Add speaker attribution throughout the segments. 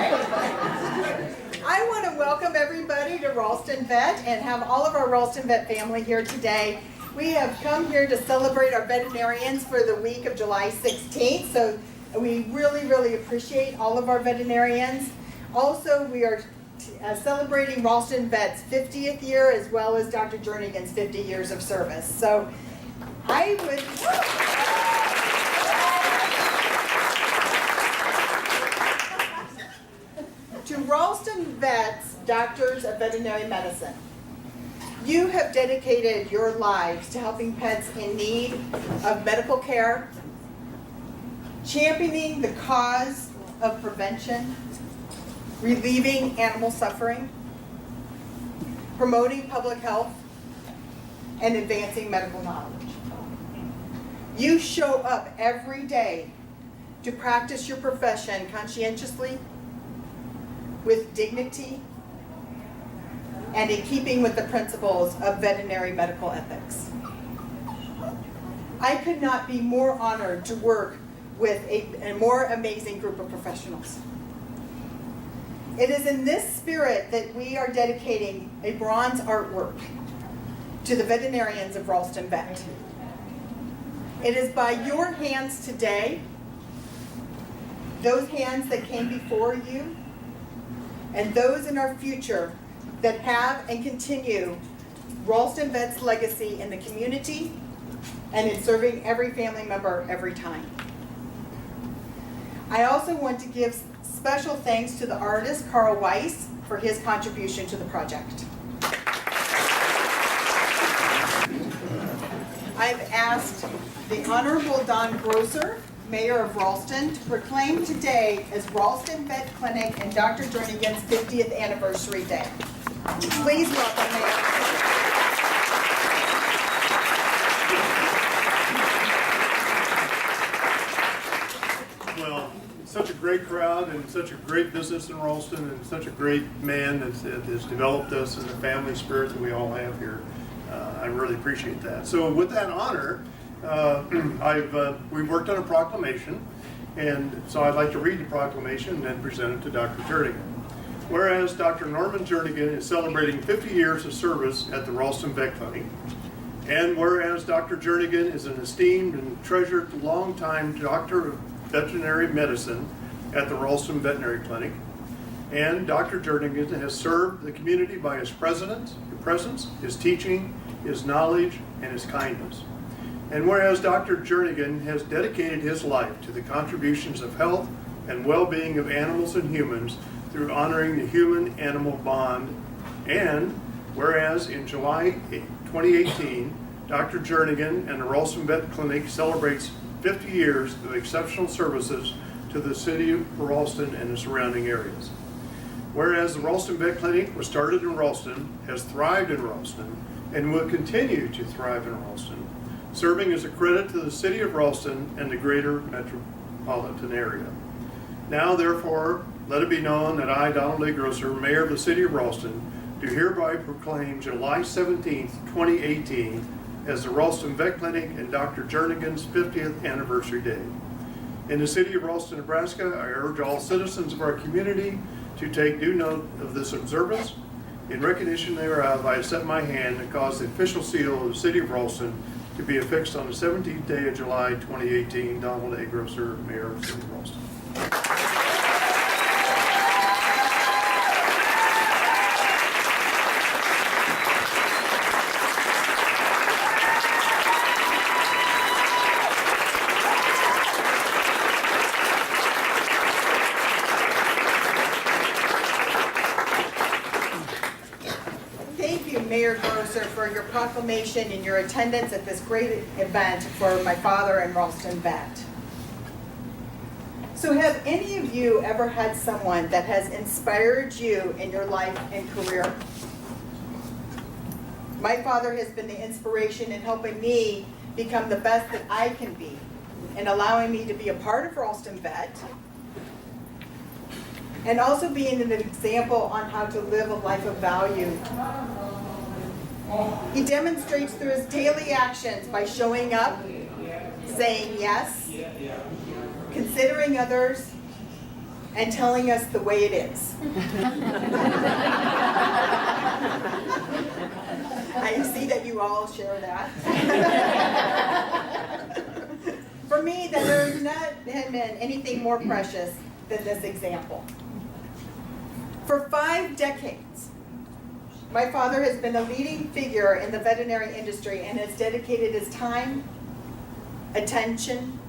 Speaker 1: I want to welcome everybody to Ralston Vet and have all of our Ralston Vet family here today. We have come here to celebrate our veterinarians for the week of July 16th, so we really appreciate all of our veterinarians. Also, we are celebrating Ralston Vet's 50th year as well as Dr. Jernigan's 50 years of service. So I would... To Ralston Vets, doctors of veterinary medicine, you have dedicated your lives to helping pets in need of medical care, championing the cause of prevention, relieving animal suffering, promoting public health, and advancing medical knowledge. You show up every day to practice your profession conscientiously, with dignity, and in keeping with the principles of veterinary medical ethics. I could not be more honored to work with a more amazing group of professionals. It is in this spirit that we are dedicating a bronze artwork to the veterinarians of Ralston Vet. It is by your hands today, those hands that came before you, and those in our future that have and continue Ralston Vet's legacy in the community and in serving every family member every time. I also want to give special thanks to the artist Carl Weiss for his contribution to the project. I've asked the Honorable Don Groesser, Mayor of Ralston, to proclaim today as Ralston Vet Clinic and Dr. Jernigan's 50th anniversary day. Please welcome Mayor.
Speaker 2: Well, such a great crowd and such a great business in Ralston and such a great man that has developed us and the family spirit that we all have here. I really appreciate that. So with that honor, we've worked on a proclamation, and so I'd like to read the proclamation and then present it to Dr. Jernigan. Whereas Dr. Norman Jernigan is celebrating 50 years of service at the Ralston Vet Clinic, and whereas Dr. Jernigan is an esteemed and treasured longtime doctor of veterinary medicine at the Ralston Veterinary Clinic, and Dr. Jernigan has served the community by his presence, his teaching, his knowledge, and his kindness. And whereas Dr. Jernigan has dedicated his life to the contributions of health and well-being of animals and humans through honoring the human-animal bond, and whereas in July 2018, Dr. Jernigan and the Ralston Vet Clinic celebrates 50 years of exceptional services to the city of Ralston and the surrounding areas. Whereas the Ralston Vet Clinic was started in Ralston, has thrived in Ralston, and will continue to thrive in Ralston, serving as a credit to the city of Ralston and the greater metropolitan area. Now, therefore, let it be known that I, Donald A. Groesser, Mayor of the City of Ralston, do hereby proclaim July 17th, 2018 as the Ralston Vet Clinic and Dr. Jernigan's 50th anniversary day. In the city of Ralston, Nebraska, I urge all citizens of our community to take due note of this observance. In recognition thereof, I set my hand to cause the official seal of the city of Ralston to be affixed on the 17th day of July 2018. Donald A. Groesser, Mayor of the City of Ralston.
Speaker 1: Mayor Groesser, for your proclamation and your attendance at this great event for my father and Ralston Vet. So have any of you ever had someone that has inspired you in your life and career? My father has been the inspiration in helping me become the best that I can be and allowing me to be a part of Ralston Vet and also being an example on how to live a life of value. He demonstrates through his daily actions by showing up, saying yes, considering others, and telling us the way it is. I see that you all share that. For me, there's not been anything more precious than this example. For 5 decades, my father has been a leading figure in the veterinary industry and has dedicated his time, attention,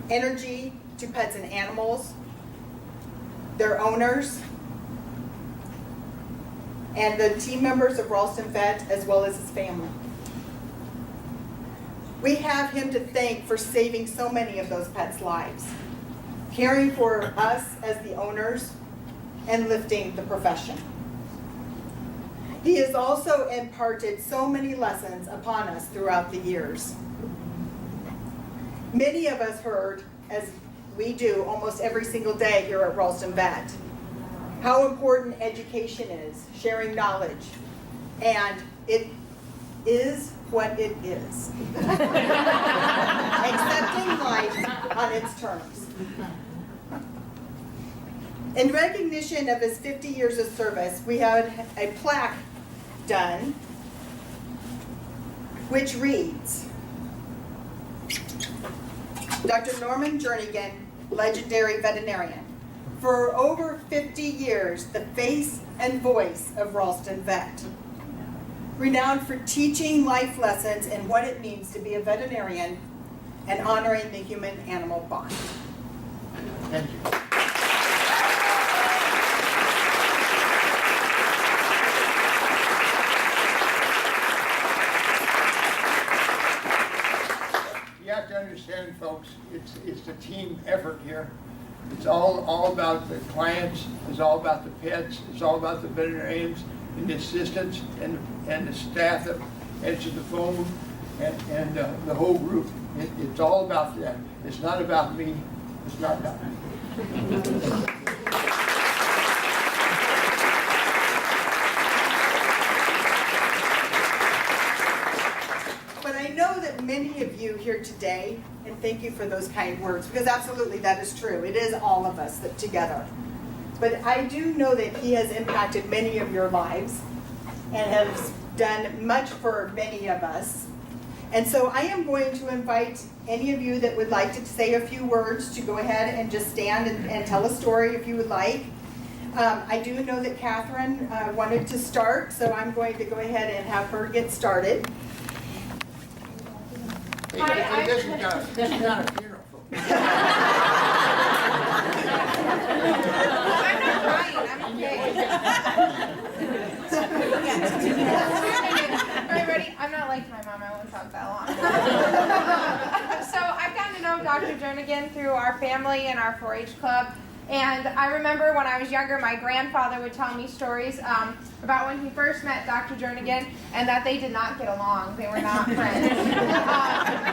Speaker 1: energy to pets and animals, their owners, and the team members of Ralston Vet, as well as his family. We have him to thank for saving so many of those pets' lives, caring for us as the owners, and lifting the profession. He has also imparted so many lessons upon us throughout the years. Many of us heard, as we do almost every single day here at Ralston Vet, how important education is, sharing knowledge, and it is what it is. Accepting life on its terms. In recognition of his 50 years of service, we had a plaque done which reads, Dr. Norman Jernigan, legendary veterinarian. For over 50 years, the face and voice of Ralston Vet. Renowned for teaching life lessons and what it means to be a veterinarian and honoring the human-animal bond.
Speaker 3: Thank you. You have to understand, folks, it's a team effort here. It's all about the clients, it's all about the pets, it's all about the veterinarians and the assistants and the staff that answer the phone and the whole group. It's all about them. It's not about me. It's not about me.
Speaker 1: But I know that many of you here today, and thank you for those kind words, because absolutely that is true. It is all of us that together. But I do know that he has impacted many of your lives and has done much for many of us. And so I am going to invite any of you that would like to say a few words to go ahead and just stand and tell a story if you would like. I do know that Catherine wanted to start, so I'm going to go ahead and have her get started.
Speaker 3: Hey, this is not a funeral, folks.
Speaker 4: I'm not crying, I'm okay. Are you ready? I'm not like my mom, I won't talk that long. So I've gotten to know Dr. Jernigan through our family and our 4-H club. And I remember when I was younger, my grandfather would tell me stories about when he first met Dr. Jernigan and that they did not get along. They were not friends.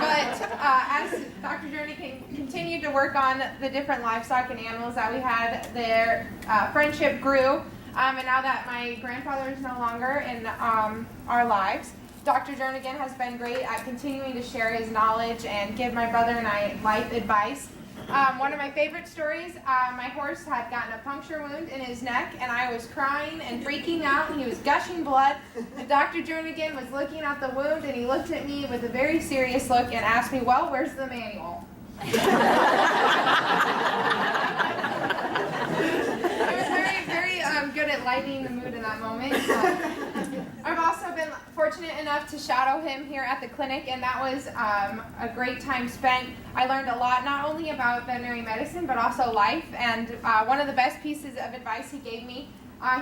Speaker 4: But as Dr. Jernigan continued to work on the different livestock and animals that we had, their friendship grew. And now that my grandfather is no longer in our lives, Dr. Jernigan has been great at continuing to share his knowledge and give my brother and I life advice. One of my favorite stories, my horse had gotten a puncture wound in his neck, and I was crying and freaking out, and he was gushing blood. And Dr. Jernigan was looking at the wound, and he looked at me with a very serious look and asked me, well, where's the manual? He was very good at lightening the mood in that moment. I've also been fortunate enough to shadow him here at the clinic, and that was a great time spent. I learned a lot, not only about veterinary medicine, but also life. And one of the best pieces of advice he gave me,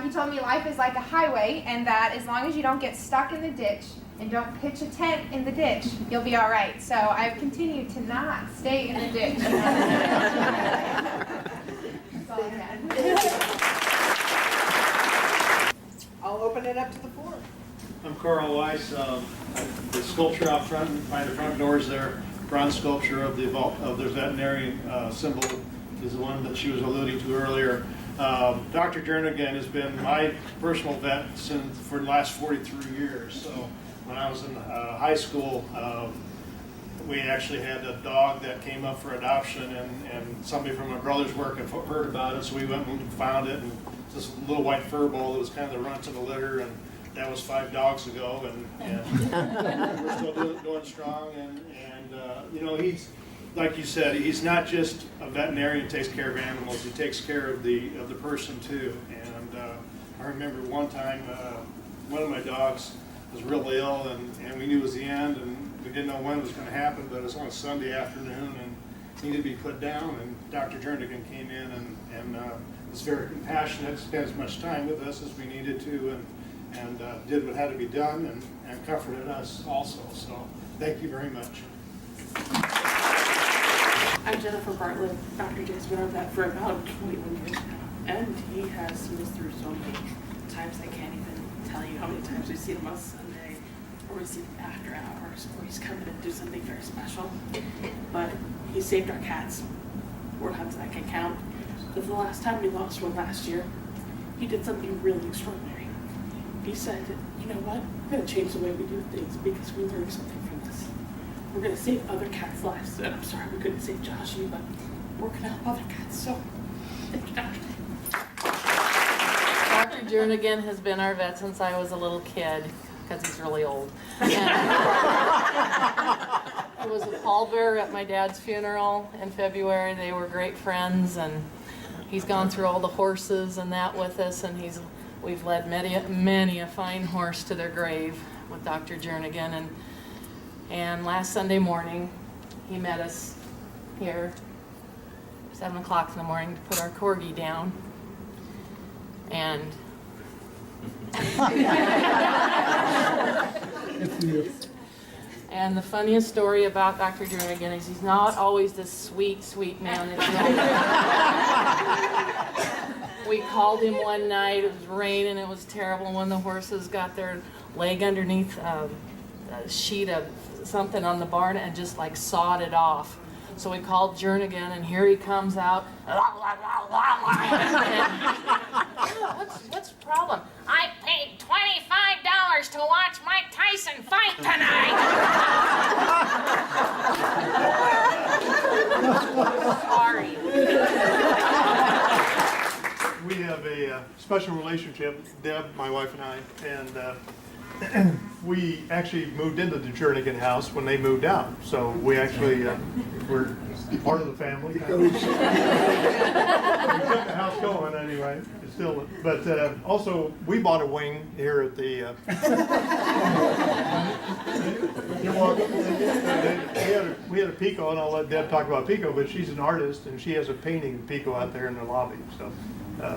Speaker 4: he told me life is like a highway, and that as long as you don't get stuck in the ditch and don't pitch a tent in the ditch, you'll be all right. So I've continued to not stay in the ditch. That's all I had.
Speaker 1: I'll open it up to the floor.
Speaker 5: I'm Carl Weiss. The sculpture out front, behind the front doors there, bronze sculpture of the veterinarian symbol is the one that she was alluding to earlier. Dr. Jernigan has been my personal vet for the last 43 years. So when I was in high school, we actually had a dog that came up for adoption, and somebody from my brother's work had heard about it, so we went and found it, and this little white fur ball that was kind of the runt of the litter, and that was 5 dogs ago, and we're still doing strong, and you know, he's, like you said, he's not just a veterinarian who takes care of animals, he takes care of the person too. And I remember one time, one of my dogs was real ill, and we knew it was the end, and we didn't know when it was going to happen, but it was on a Sunday afternoon, and needed to be put down, and Dr. Jernigan came in and was very compassionate, spent as much time with us as we needed to, and did what had to be done, and comforted us also. So thank you very much.
Speaker 6: I'm Jennifer Bartlett. Dr. Jay's been on that for about 21 years now, and he has seen us through so many times I can't even tell you how many times we've seen him on Sunday, or we've seen him after hours, or he's come in and do something very special. But he saved our cats more times than I can count. But the last time we lost one last year, he did something really extraordinary. He said, you know what, we're going to change the way we do things because we learned something from this. We're going to save other cats' lives. And I'm sorry we couldn't save Joshie, but we're going to help other cats. So, thank you, Doctor.
Speaker 7: Dr. Jernigan has been our vet since I was a little kid, because he's really old. And he was a pallbearer at my dad's funeral in February. They were great friends, and he's gone through all the horses and that with us, and we've led many a fine horse to their grave with Dr. Jernigan. And last Sunday morning, he met us here, 7 o'clock in the morning, to put our corgi down. And the funniest story about Dr. Jernigan is he's not always this sweet, sweet man. We called him one night, it was raining, it was terrible, when the horses got their leg underneath a sheet of something on the barn and just like sawed it off. So we called Jernigan, and here he comes out. What's the problem? I paid $25 to watch Mike Tyson fight tonight. Sorry.
Speaker 2: We have a special relationship, Deb, my wife and I, and we actually moved into the Jernigan house when they moved out. So we actually were part of the family. We kept the house going anyway. It's still, but also we bought a wing here at the. You're welcome. We had a Pico, and I'll let Deb talk about Pico. But she's an artist, and she has a painting of Pico out there in the lobby. So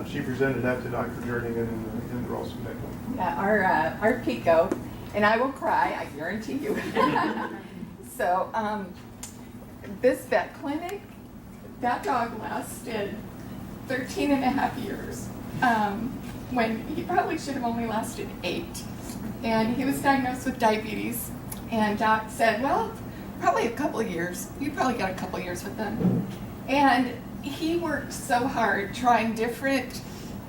Speaker 2: she presented that to Dr. Jernigan in the Ralston.
Speaker 8: Yeah, our Pico, and I will cry, I guarantee you. So, this vet clinic, that dog lasted 13 and a half years, when he probably should have only lasted 8. And he was diagnosed with diabetes, and Doc said, well, probably a couple of years. You probably got a couple of years with them. And he worked so hard trying different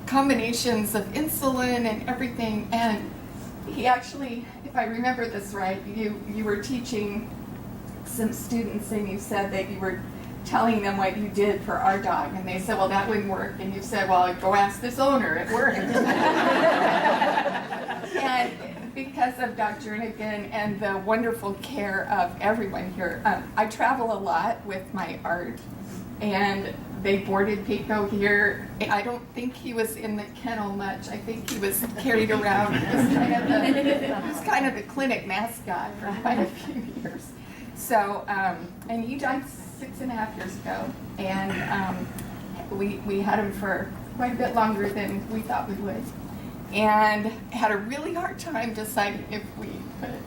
Speaker 8: combinations of insulin and everything, and he actually, if I remember this right, you were teaching some students, and you said that you were telling them what you did for our dog, and they said, well, that wouldn't work, and you said, well, go ask this owner, it worked. And because of Dr. Jernigan and the wonderful care of everyone here, I travel a lot with my art, and they boarded Pico here. I don't think he was in the kennel much. I think he was carried around. He was kind of the clinic mascot for quite a few years. So, and he died 6.5 years ago. And we had him for quite a bit longer than we thought we would. And had a really hard time deciding if we could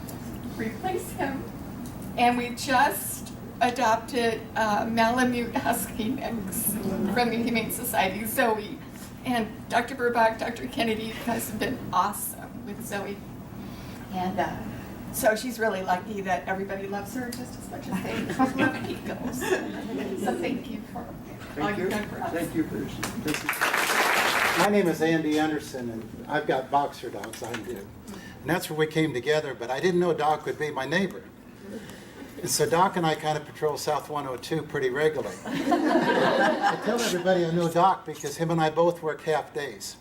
Speaker 8: replace him. And we just adopted Malamute Husky mix from the Humane Society, Zoe. And Dr. Burbach, Dr. Kennedy has been awesome with Zoe. And so she's really lucky that everybody loves her just as much as they love Picos. So thank you for all you've done for us.
Speaker 3: Thank you for this.
Speaker 9: My name is Andy Anderson, and I've got boxer dogs, I do. And that's where we came together, but I didn't know Doc would be my neighbor. And so Doc and I kind of patrol South 102 pretty regularly. I tell everybody I know Doc because him and I both work half days.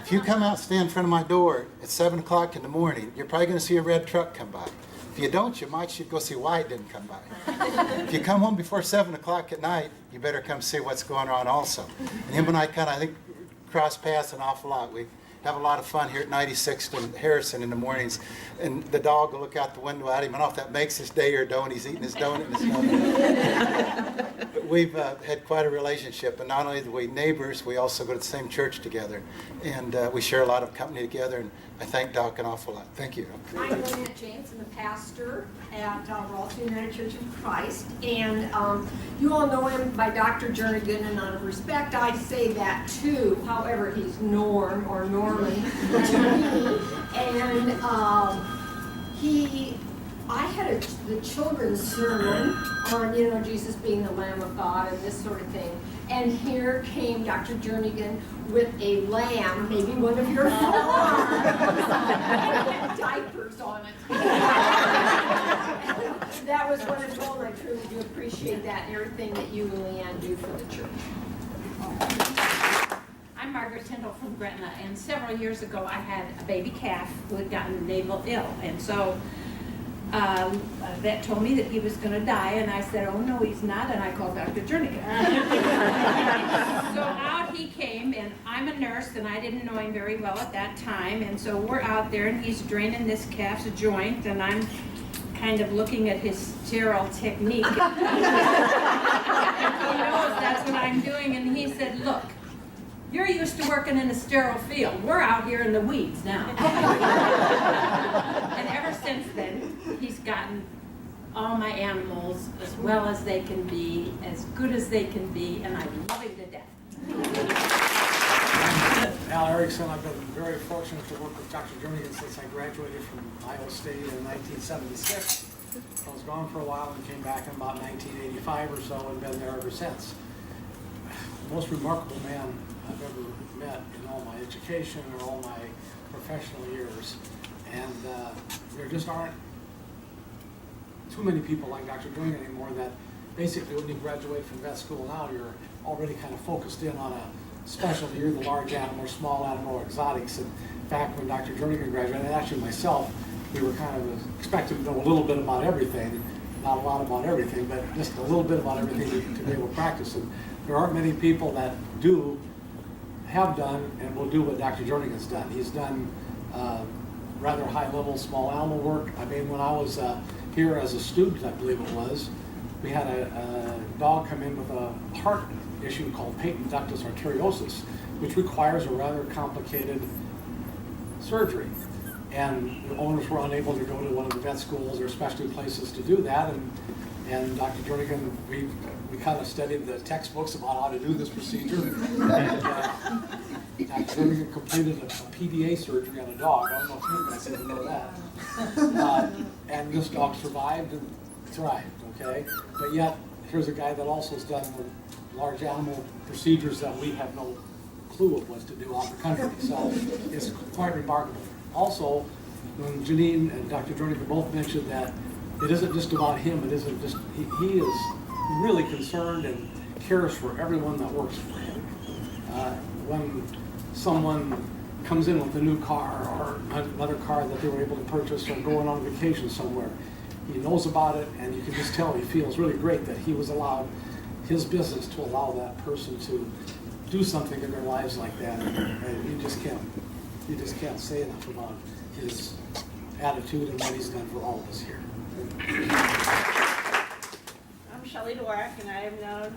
Speaker 9: If you come out, stand in front of my door at 7 o'clock in the morning, you're probably going to see a red truck come by. If you don't, you might should go see why it didn't come by. If you come home before 7 o'clock at night, you better come see what's going on also. And him and I kind of, I think, cross paths an awful lot. We have a lot of fun here at 96th and Harrison in the mornings. And the dog will look out the window at him. I don't know if that makes his day or don't. He's eating his donut and his donut. But we've had quite a relationship. And not only are we neighbors, we also go to the same church together. And we share a lot of company together. And I thank Doc an awful lot. Thank you.
Speaker 10: I'm Lynette Jansen, the pastor at Ralston United Church of Christ, and you all know him by Dr. Jernigan, and out of respect I say that too. However, he's Norm or Norman to me, and I had the children's sermon on, Jesus being the Lamb of God and this sort of thing. And here came Dr. Jernigan with a lamb, maybe one of your farms, and it had diapers on it. That was wonderful, and I truly do appreciate that and everything that you and Leanne do for the church.
Speaker 11: I'm Margaret Tyndall from Gretna, and several years ago I had a baby calf who had gotten naval ill, and so a vet told me that he was going to die, and I said, oh no, he's not, and I called Dr. Jernigan. So out he came, and I'm a nurse, and I didn't know him very well at that time, and so we're out there, and he's draining this calf's joint, and I'm kind of looking at his sterile technique. And he knows that's what I'm doing, and he said, look, you're used to working in a sterile field. We're out here in the weeds now. And ever since then, he's gotten all my animals as well as they can be, as good as they can be, and I love him to death.
Speaker 12: Al Erickson, I've been very fortunate to work with Dr. Jernigan since I graduated from Iowa State in 1976. I was gone for a while and came back in about 1985 or so and been there ever since. The most remarkable man I've ever met in all my education or all my professional years. And there just aren't too many people like Dr. Jernigan anymore that basically when you graduate from vet school now, you're already kind of focused in on a specialty. You're the large animal, small animal, exotics. And in fact, when Dr. Jernigan graduated, and actually myself, we were kind of expected to know a little bit about everything. Not a lot about everything, but just a little bit about everything to be able to practice. And there aren't many people that have done and will do what Dr. Jernigan's done. He's done rather high-level small animal work. I mean, when I was here as a student, I believe it was, we had a dog come in with a heart issue called patent ductus arteriosus, which requires a rather complicated surgery. And the owners were unable to go to one of the vet schools or specialty places to do that. And Dr. Jernigan, we kind of studied the textbooks about how to do this procedure. And Dr. Jernigan completed a PDA surgery on a dog. I don't know if you guys even know that. And this dog survived and thrived, okay? But yet, here's a guy that also has done the large animal procedures that we have no clue of what to do out in the country. So it's quite remarkable. Also, when Janine and Dr. Jernigan both mentioned that it isn't just about him, it isn't just, he is really concerned and cares for everyone that works for him. When someone comes in with a new car or another car that they were able to purchase or going on vacation somewhere, he knows about it, and you can just tell he feels really great that he was allowed, his business to allow that person to do something in their lives like that. And you just can't say enough about his attitude and what he's done for all of us here.
Speaker 13: I'm Shelley Dworak, and I have known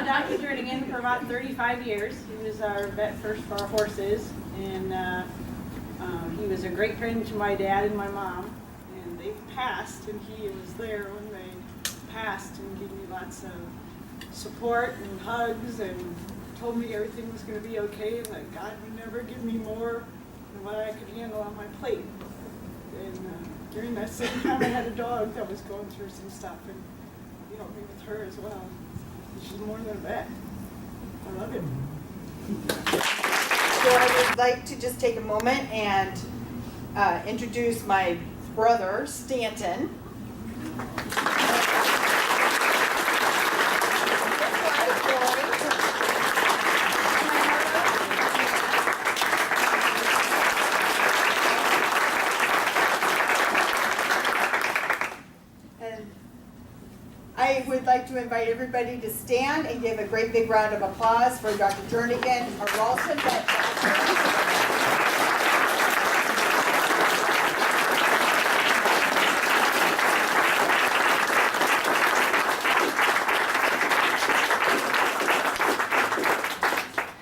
Speaker 13: Dr. Jernigan for about 35 years. He was our vet first for our horses, and he was a great friend to my dad and my mom. And they passed, and he was there when they passed and gave me lots of support and hugs and told me everything was going to be okay and that God would never give me more than what I could handle on my plate. And during that same time, I had a dog that was going through some stuff, and he helped me with her as well. She's more than a vet. I love him.
Speaker 1: So I would like to just take a moment and introduce my brother, Stanton. And I would like to invite everybody to stand and give a great big round of applause for Dr. Jernigan, a Ralston vet doctor.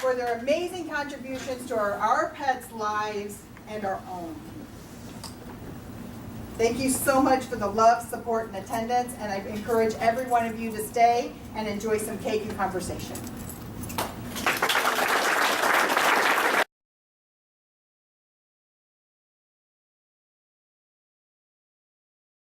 Speaker 1: For their amazing contributions to our pets' lives and our own. Thank you so much for the love, support, and attendance, and I encourage every one of you to stay and enjoy some cake and conversation.